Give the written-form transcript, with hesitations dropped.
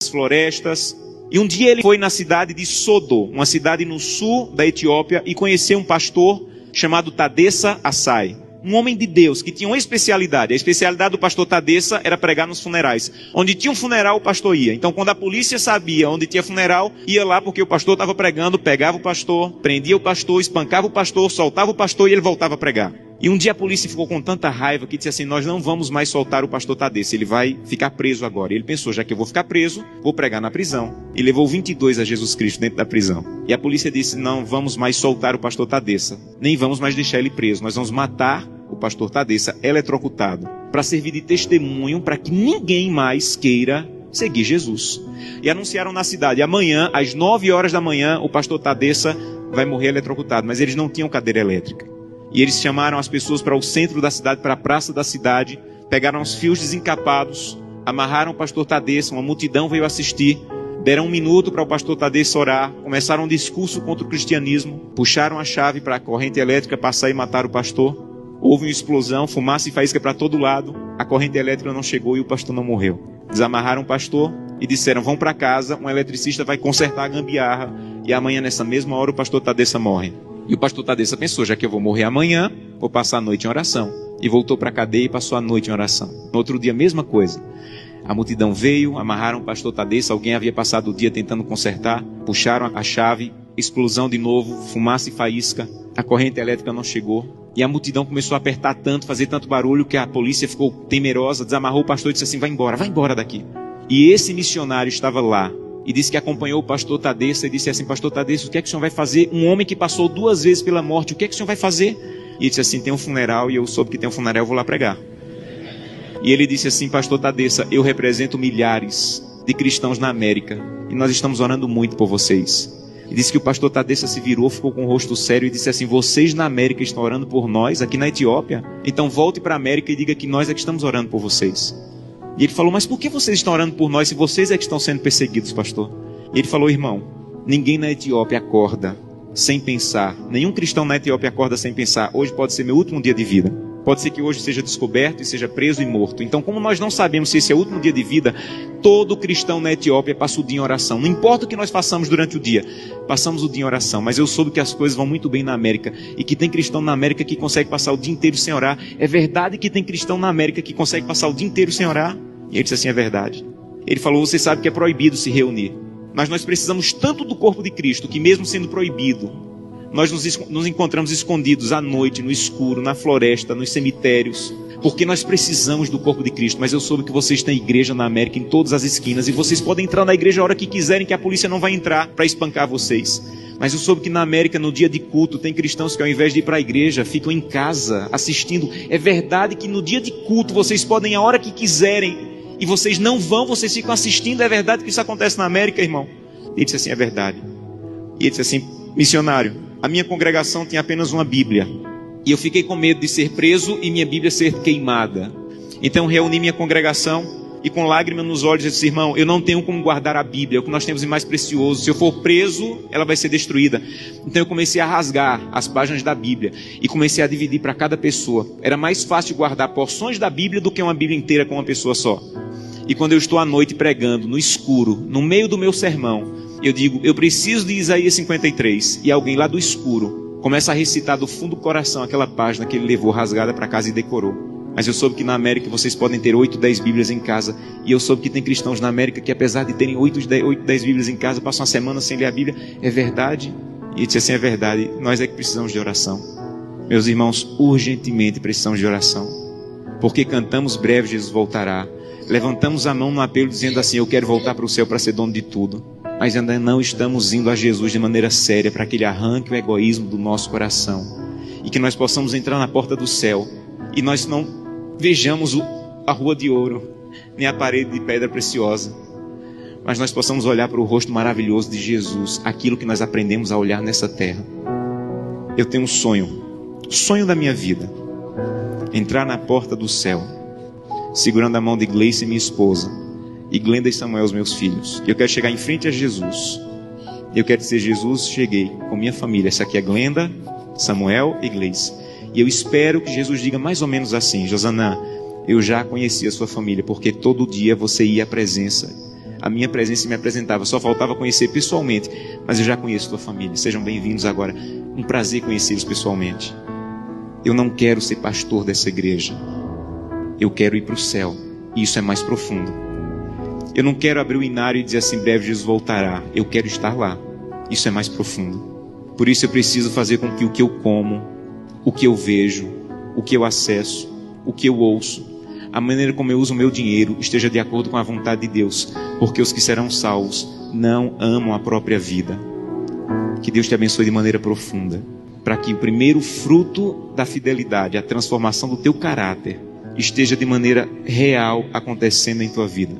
florestas. E um dia ele foi na cidade de Sodo, uma cidade no sul da Etiópia, e conheceu um pastor chamado Tadessa Assai. Um homem de Deus que tinha uma especialidade. A especialidade do pastor Tadessa era pregar nos funerais. Onde tinha um funeral, o pastor ia. Então, quando a polícia sabia onde tinha funeral, ia lá porque o pastor estava pregando, pegava o pastor, prendia o pastor, espancava o pastor, soltava o pastor e ele voltava a pregar. E um dia a polícia ficou com tanta raiva que disse assim: nós não vamos mais soltar o pastor Tadessa, ele vai ficar preso agora. E ele pensou: já que eu vou ficar preso, vou pregar na prisão. E levou 22 a Jesus Cristo dentro da prisão. E a polícia disse: não vamos mais soltar o pastor Tadessa, nem vamos mais deixar ele preso, nós vamos matar o pastor Tadessa eletrocutado, para servir de testemunho para que ninguém mais queira seguir Jesus. E anunciaram na cidade: amanhã, às 9 horas da manhã, o pastor Tadessa vai morrer eletrocutado. Mas eles não tinham cadeira elétrica. E eles chamaram as pessoas para o centro da cidade, para a praça da cidade, pegaram os fios desencapados, amarraram o pastor Tadessa, uma multidão veio assistir, deram 1 minuto para o pastor Tadessa orar, começaram um discurso contra o cristianismo, puxaram a chave para a corrente elétrica passar e matar o pastor. Houve uma explosão, fumaça e faísca para todo lado, a corrente elétrica não chegou e o pastor não morreu. Desamarraram o pastor e disseram: vão para casa, um eletricista vai consertar a gambiarra e amanhã nessa mesma hora o pastor Tadessa morre. E o pastor Tadessa pensou: já que eu vou morrer amanhã, vou passar a noite em oração. E voltou para a cadeia e passou a noite em oração. No outro dia, a mesma coisa. A multidão veio, amarraram o pastor Tadessa, alguém havia passado o dia tentando consertar, puxaram a chave, explosão de novo, fumaça e faísca, a corrente elétrica não chegou. E a multidão começou a apertar tanto, fazer tanto barulho, que a polícia ficou temerosa, desamarrou o pastor e disse assim: vai embora daqui. E esse missionário estava lá, e disse que acompanhou o pastor Tadessa, e disse assim: pastor Tadessa, o que é que o senhor vai fazer? Um homem que passou 2 vezes pela morte, o que é que o senhor vai fazer? E ele disse assim: tem um funeral, e eu soube que tem um funeral, eu vou lá pregar. E ele disse assim: pastor Tadessa, eu represento milhares de cristãos na América, e nós estamos orando muito por vocês. E disse que o pastor Tadessa se virou, ficou com o rosto sério e disse assim: vocês na América estão orando por nós, aqui na Etiópia? Então volte para a América e diga que nós é que estamos orando por vocês. E ele falou: mas por que vocês estão orando por nós se vocês é que estão sendo perseguidos, pastor? E ele falou: irmão, ninguém na Etiópia acorda sem pensar. Nenhum cristão na Etiópia acorda sem pensar: hoje pode ser meu último dia de vida. Pode ser que hoje seja descoberto e seja preso e morto. Então, como nós não sabemos se esse é o último dia de vida, todo cristão na Etiópia passa o dia em oração. Não importa o que nós façamos durante o dia, passamos o dia em oração. Mas eu soube que as coisas vão muito bem na América e que tem cristão na América que consegue passar o dia inteiro sem orar. É verdade que tem cristão na América que consegue passar o dia inteiro sem orar? E ele disse assim: é verdade. Ele falou: você sabe que é proibido se reunir, mas nós precisamos tanto do corpo de Cristo que, mesmo sendo proibido, nós nos encontramos escondidos à noite, no escuro, na floresta, nos cemitérios, porque nós precisamos do corpo de Cristo. Mas eu soube que vocês têm igreja na América em todas as esquinas, e vocês podem entrar na igreja a hora que quiserem, que a polícia não vai entrar para espancar vocês. Mas eu soube que na América, no dia de culto, tem cristãos que ao invés de ir para a igreja, ficam em casa assistindo. É verdade que no dia de culto vocês podem ir a hora que quiserem, e vocês não vão, vocês ficam assistindo. É verdade que isso acontece na América, irmão? Ele disse assim: é verdade. E ele disse assim: missionário, a minha congregação tem apenas uma Bíblia, e eu fiquei com medo de ser preso e minha Bíblia ser queimada. Então reuni minha congregação e com lágrimas nos olhos eu disse: irmão, eu não tenho como guardar a Bíblia, é o que nós temos de mais precioso. Se eu for preso, ela vai ser destruída. Então eu comecei a rasgar as páginas da Bíblia e comecei a dividir para cada pessoa. Era mais fácil guardar porções da Bíblia do que uma Bíblia inteira com uma pessoa só. E quando eu estou à noite pregando, no escuro, no meio do meu sermão, eu digo: eu preciso de Isaías 53. E alguém lá do escuro começa a recitar do fundo do coração aquela página que ele levou rasgada para casa e decorou. Mas eu soube que na América vocês podem ter 8, 10 Bíblias em casa. E eu soube que tem cristãos na América que, apesar de terem 8, 10 Bíblias em casa, passam uma semana sem ler a Bíblia. É verdade? E ele disse assim: é verdade, nós é que precisamos de oração. Meus irmãos, urgentemente precisamos de oração. Porque cantamos: breve Jesus voltará. Levantamos a mão no apelo dizendo assim: eu quero voltar para o céu para ser dono de tudo. Mas ainda não estamos indo a Jesus de maneira séria, para que Ele arranque o egoísmo do nosso coração e que nós possamos entrar na porta do céu e nós não vejamos a rua de ouro nem a parede de pedra preciosa, mas nós possamos olhar para o rosto maravilhoso de Jesus, aquilo que nós aprendemos a olhar nessa terra. Eu tenho um sonho da minha vida: entrar na porta do céu segurando a mão de Gleice, minha esposa, e Glenda e Samuel, os meus filhos. Eu quero chegar em frente a Jesus. Eu quero dizer: Jesus, cheguei com minha família. Essa aqui é Glenda, Samuel e Gleice. E eu espero que Jesus diga mais ou menos assim: Josanã, eu já conheci a sua família, porque todo dia você ia à presença. a minha presença me apresentava. Só faltava conhecer pessoalmente, mas eu já conheço tua família. Sejam bem-vindos agora. Um prazer conhecê-los pessoalmente. Eu não quero ser pastor dessa igreja. Eu quero ir para o céu. E isso é mais profundo. Eu não quero abrir o inário e dizer assim, breve Jesus voltará. Eu quero estar lá. Isso é mais profundo. Por isso eu preciso fazer com que o que eu como, o que eu vejo, o que eu acesso, o que eu ouço, a maneira como eu uso o meu dinheiro esteja de acordo com a vontade de Deus. Porque os que serão salvos não amam a própria vida. Que Deus te abençoe de maneira profunda. Para que o primeiro fruto da fidelidade, a transformação do teu caráter, esteja de maneira real acontecendo em tua vida.